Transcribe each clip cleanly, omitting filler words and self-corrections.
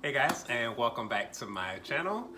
Hey guys, and welcome back to my channel.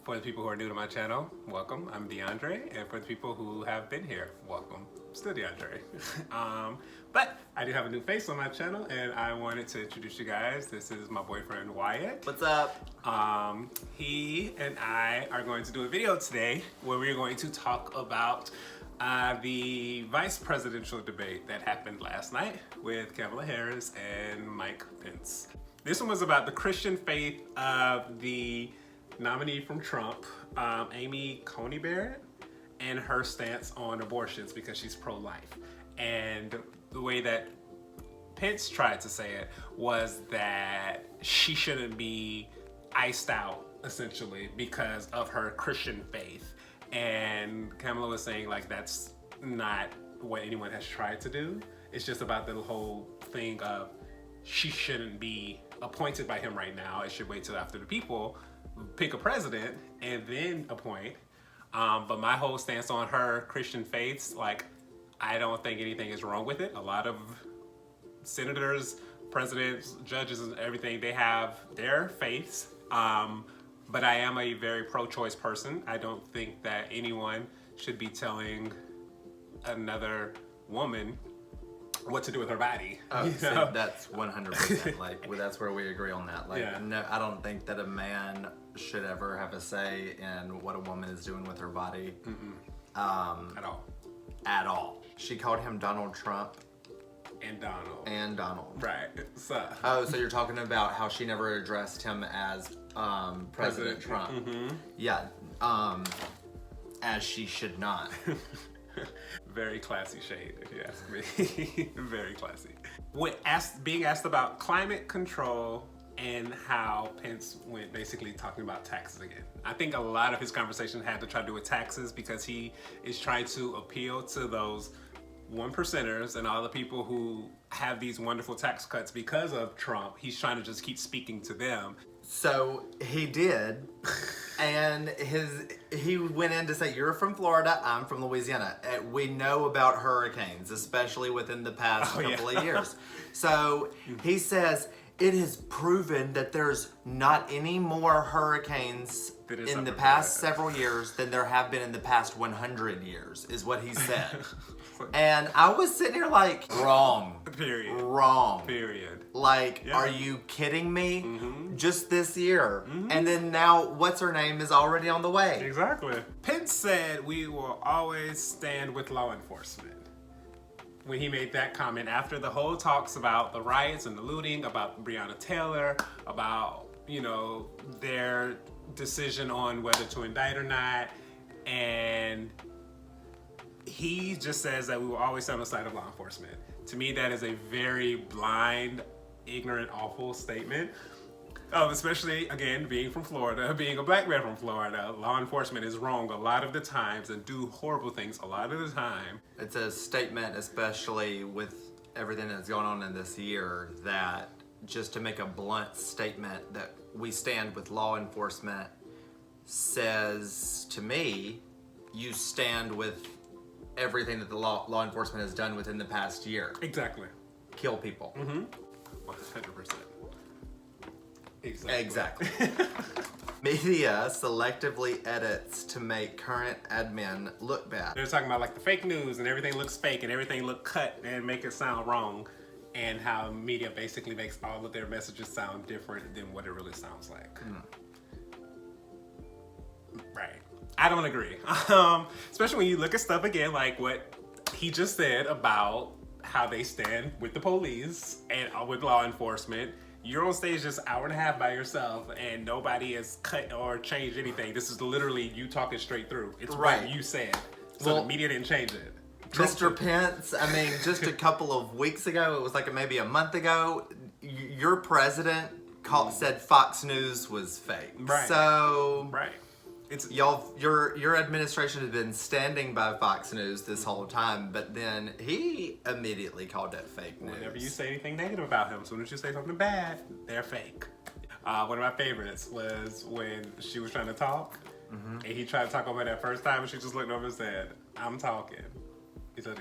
For the people who are new to my channel, welcome. I'm DeAndre, and for the people who have been here, welcome. Still DeAndre. But I do have a new face on my channel, and I wanted to introduce you guys. This is my boyfriend Wyatt. What's up? He and I are going to do a video today where we're going to talk about the vice presidential debate that happened last night with Kamala Harris and Mike Pence. This one was about the Christian faith of the nominee from Trump, Amy Coney Barrett, and her stance on abortions because she's pro-life. And the way that Pence tried to say it was that she shouldn't be iced out, essentially, because of her Christian faith. And Kamala was saying, like, that's not what anyone has tried to do. It's just about the whole thing of she shouldn't be appointed by him right now. It should wait till after the people pick a president and then appoint. But my whole stance on her Christian faiths, like, I don't think anything is wrong with it. A lot of senators, presidents, judges, and everything, they have their faiths. But I am a very pro-choice person. I don't think that anyone should be telling another woman what to do with her body. Oh, see, that's 100%. Like, that's where we agree on that. Like, Yeah. no, I don't think that a man should ever have a say in what a woman is doing with her body. At all. At all. She called him Donald Trump And Donald. and Donald. Right. So. Oh, so you're talking about how she never addressed him as President Trump. Yeah. As she should not. Very classy shade, if you ask me. Very classy. Being asked about climate control and how Pence went basically talking about taxes again. I think a lot of his conversation had to try to do with taxes because he is trying to appeal to those 1%ers and all the people who have these wonderful tax cuts because of Trump. He's trying to just keep speaking to them. So he did, and he went in to say, "You're from Florida, I'm from Louisiana. We know about hurricanes, especially within the past couple of years." So he says, "It is proven that there's not any more hurricanes in the past several years than there have been in the past 100 years," is what he said. And I was sitting here like, wrong. Period. Wrong. Period. Like, are you kidding me? Just this year. And then now, what's her name is already on the way. Exactly. Pence said we will always stand with law enforcement. When he made that comment after the whole talks about the riots and the looting, about Breonna Taylor, about, you know, their decision on whether to indict or not, and he just says that we will always stand on the side of law enforcement. To me, that is a very blind, ignorant, awful statement. Especially, again, being from Florida, being a black man from Florida, law enforcement is wrong a lot of the times and do horrible things a lot of the time. It's a statement, especially with everything that's going on in this year, that just to make a blunt statement that we stand with law enforcement says to me, you stand with everything that the law enforcement has done within the past year. Exactly. Kill people. 100%. Exactly. Media selectively edits to make current admin look bad. They're talking about like the fake news and everything looks fake and everything look cut and make it sound wrong, and how media basically makes all of their messages sound different than what it really sounds like. Right. I don't agree. Especially when you look at stuff again like what he just said about how they stand with the police and with law enforcement. You're on stage just an hour and a half by yourself and nobody has cut or changed anything. This is literally you talking straight through. It's what you said. So the media didn't change it. Mr. Pence, I mean, just a couple of weeks ago, it was like maybe a month ago, your president said Fox News was fake. Right. So, It's your administration has been standing by Fox News this whole time, but then he immediately called it fake news. Whenever you say anything negative about him, as soon as you say something bad, they're fake. One of my favorites was when she was trying to talk, and he tried to talk over that first time, and she just looked over and said, "I'm talking." He said,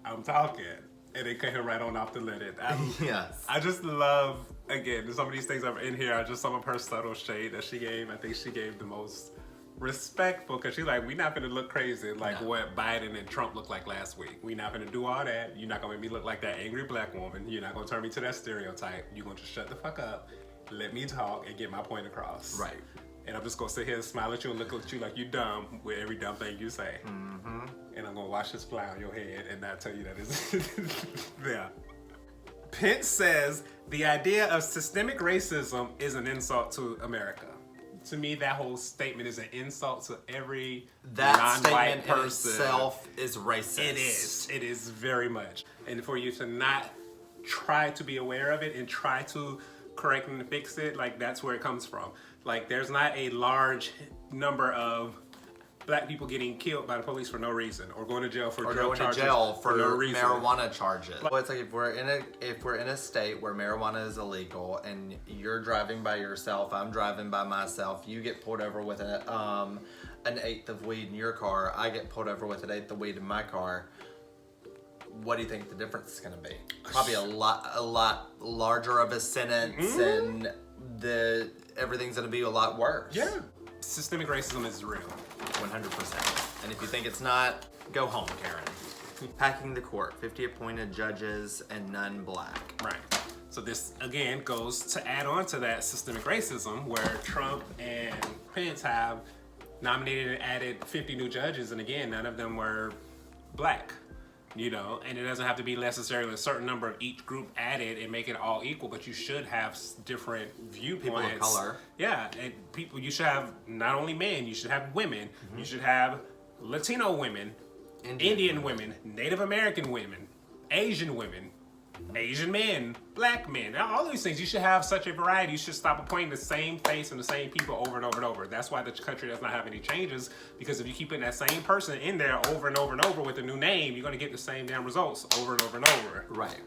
"I'm talking," and they cut him right on off the lid. Yes. I just love again, some of these things are in here are just some of her subtle shade that she gave. I think she gave the most respectful, because she's like, we're not gonna look crazy like what Biden and Trump looked like last week. We're not gonna do all that. You're not gonna make me look like that angry black woman. You're not gonna turn me to that stereotype. You're gonna just shut the fuck up, let me talk, and get my point across. Right. And I'm just gonna sit here and smile at you and look at you like you dumb with every dumb thing you say. Mm-hmm. And I'm gonna watch this fly on your head and not tell you that it's yeah. Pence says the idea of systemic racism is an insult to America. To me, that whole statement is an insult to every non-white person. In itself is racist. It is. It is very much. And for you to not try to be aware of it and try to correct and fix it, like, that's where it comes from. Like, there's not a large number of black people getting killed by the police for no reason, or going to jail for drug charges for no reason. marijuana charges. Well, it's like if we're in a state where marijuana is illegal and you're driving by yourself, I'm driving by myself, you get pulled over with an eighth of weed in your car, I get pulled over with an eighth of weed in my car. What do you think the difference is going to be? Probably a lot larger of a sentence, and everything's going to be a lot worse. Yeah. Systemic racism is real. 100%. And if you think it's not, go home, Karen. Packing the court, 50 appointed judges and none black. Right. So this, again, goes to add on to that systemic racism, where Trump and Pence have nominated and added 50 new judges, and again, none of them were black. You know, and it doesn't have to be necessarily a certain number of each group added and make it all equal, but you should have different viewpoints. People of color. Yeah, and people, you should have not only men, you should have women, you should have Latino women, Indian women, Native American women, Asian women, Asian men, black men, all these things. You should have such a variety. You should stop appointing the same face and the same people over and over and over. That's why the country does not have any changes, because if you keep putting that same person in there over and over and over with a new name, you're going to get the same damn results over and over and over. Right.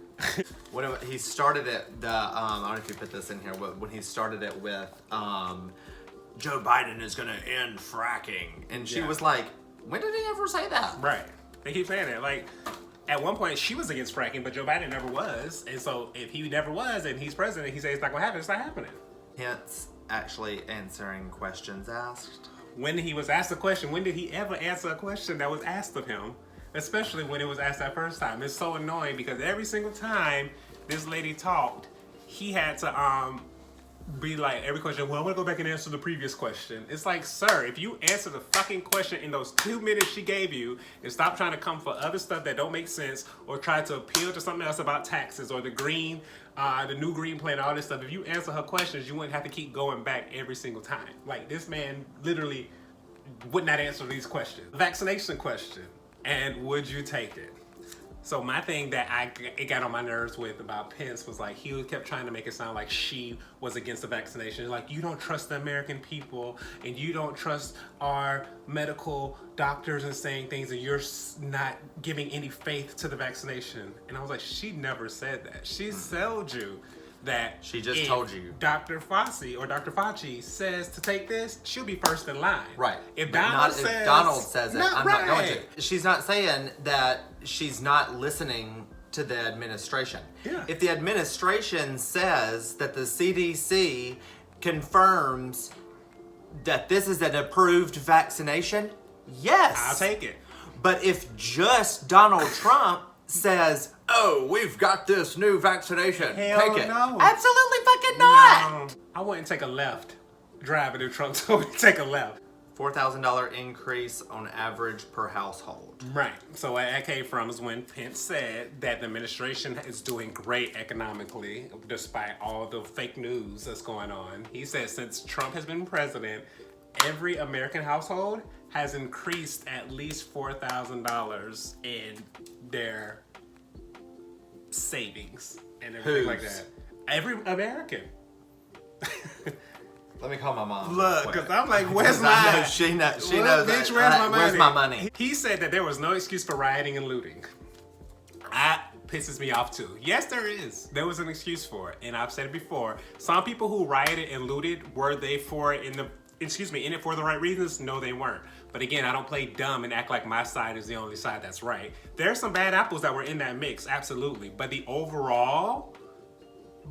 When he started it, I don't know if you put this in here, but when he started it with, Joe Biden is going to end fracking. And she was like, when did he ever say that? Right. They keep saying it. Like, at one point, she was against fracking, but Joe Biden never was. And so if he never was and he's president, he says it's not going to happen, it's not happening. Pence actually answering questions asked. When he was asked a question, when did he ever answer a question that was asked of him? Especially when it was asked that first time. It's so annoying because every single time this lady talked, he had to be like, every question, well, I'm going to go back and answer the previous question. It's like, sir, if you answer the fucking question in those 2 minutes she gave you and stop trying to come for other stuff that don't make sense or try to appeal to something else about taxes or the new green plan, all this stuff, if you answer her questions, you wouldn't have to keep going back every single time. Like, this man literally would not answer these questions. Vaccination question, and would you take it? So my thing that it got on my nerves with about Pence was like, he kept trying to make it sound like she was against the vaccination. Like, you don't trust the American people and you don't trust our medical doctors and saying things, and you're not giving any faith to the vaccination. And I was like, she never said that. She told you that she just told you Dr. Fauci or Dr. Fauci says to take this, she'll be first in line. Right. If Donald says it, I'm not going to. She's not saying that she's not listening to the administration. Yeah. If the administration says that the CDC confirms that this is an approved vaccination, yes. I'll take it. But if just Donald Trump says, oh, we've got this new vaccination, take it. No. Absolutely fucking not. No. I wouldn't take a left driving if Trump told me to take a left. $4,000 increase on average per household. Right. So what that came from is when Pence said that the administration is doing great economically despite all the fake news that's going on. He said since Trump has been president, every American household has increased at least $4,000 in their savings and everything like that. Every American. Let me call my mom. Look, because I'm like, where's my... She knows. Bitch, Where's my money? He said that there was no excuse for rioting and looting. That pisses me off too. Yes, there is. There was an excuse for it. And I've said it before. Some people who rioted and looted, were they for it in it for the right reasons? No, they weren't. But again, I don't play dumb and act like my side is the only side that's right. There's some bad apples that were in that mix, absolutely. But the overall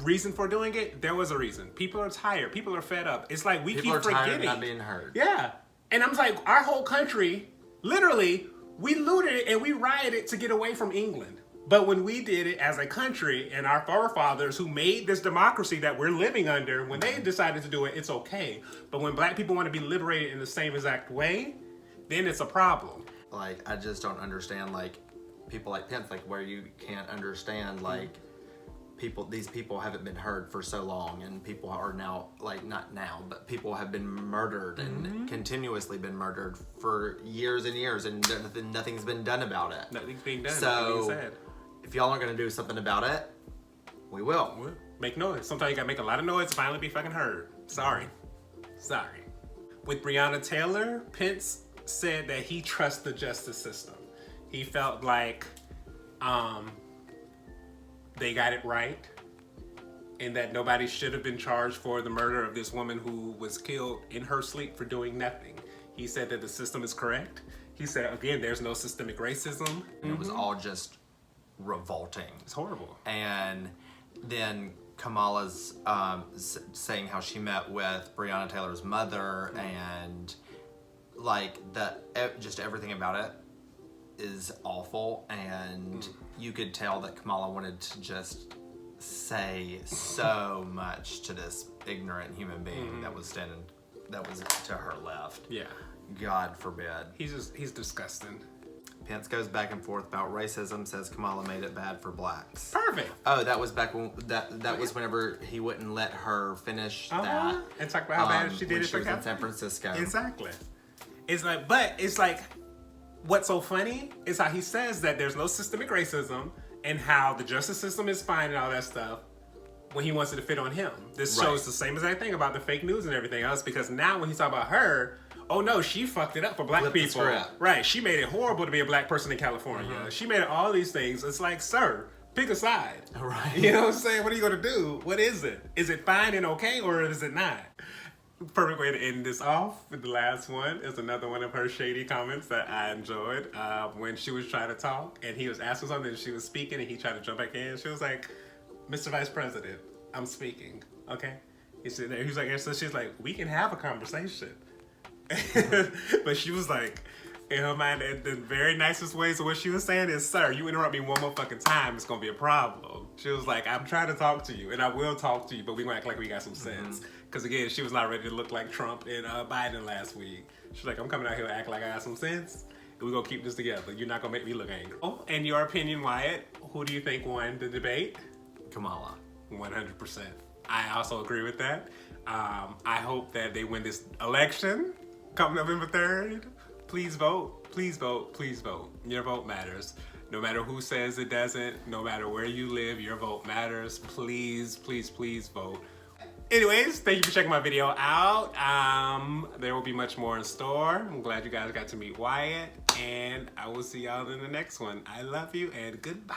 reason for doing it, there was a reason. People are tired. People are fed up. It's like we People keep are forgetting. tired of not being heard. Yeah. And I'm like, our whole country, literally, we looted it and we rioted to get away from England. But when we did it as a country and our forefathers who made this democracy that we're living under, when they decided to do it, it's okay. But when black people want to be liberated in the same exact way, then it's a problem. Like, I just don't understand, like, people like Pence, like, where you can't understand, like, these people haven't been heard for so long, and people are now, like, not now, but people have been murdered and continuously been murdered for years and years, and nothing's been done about it. Nothing's being done. So, if y'all aren't going to do something about it, we will. We'll make noise. Sometimes you got to make a lot of noise to finally be fucking heard. Sorry. With Breonna Taylor, Pence said that he trusts the justice system. He felt like they got it right and that nobody should have been charged for the murder of this woman who was killed in her sleep for doing nothing. He said that the system is correct. He said, again, there's no systemic racism. And it was all just revolting. It's horrible. And then Kamala's saying how she met with Breonna Taylor's mother, and like just everything about it is awful, and you could tell that Kamala wanted to just say so much to this ignorant human being that was to her left. Yeah. God forbid. He's disgusting. Pence goes back and forth about racism, says Kamala made it bad for blacks. Perfect. Oh, that was back when that was whenever he wouldn't let her finish that. And talk about how bad she did when it she for was in San Francisco. Exactly. It's like, what's so funny is how he says that there's no systemic racism and how the justice system is fine and all that stuff when he wants it to fit on him. This shows the same exact thing about the fake news and everything else, because now when he's talking about her, oh no, she fucked it up for black people. Right, she made it horrible to be a black person in California. She made it all these things. It's like, sir, pick a side. Right. You know what I'm saying? What are you gonna do? What is it? Is it fine and okay, or is it not? Perfect way to end this off. The last one is another one of her shady comments that I enjoyed. When she was trying to talk and he was asking something and she was speaking and he tried to jump back in. She was like, Mr. Vice President, I'm speaking, okay? He said there. He was like, and so she's like, we can have a conversation. But she was like, in her mind, in the very nicest way. So what she was saying is, sir, you interrupt me one more fucking time, it's gonna be a problem. She was like, I'm trying to talk to you, and I will talk to you, but we gonna act like we got some sense. Because again, she was not ready to look like Trump and Biden last week. She's like, I'm coming out here to act like I got some sense, and we're gonna keep this together. You're not gonna make me look angry. Oh, and your opinion, Wyatt, who do you think won the debate? Kamala. 100%. I also agree with that. I hope that they win this election come November 3rd. Please vote. Please vote. Please vote. Your vote matters. No matter who says it doesn't, no matter where you live, your vote matters. Please, please, please vote. Anyways, thank you for checking my video out. There will be much more in store. I'm glad you guys got to meet Wyatt, and I will see y'all in the next one. I love you, and goodbye.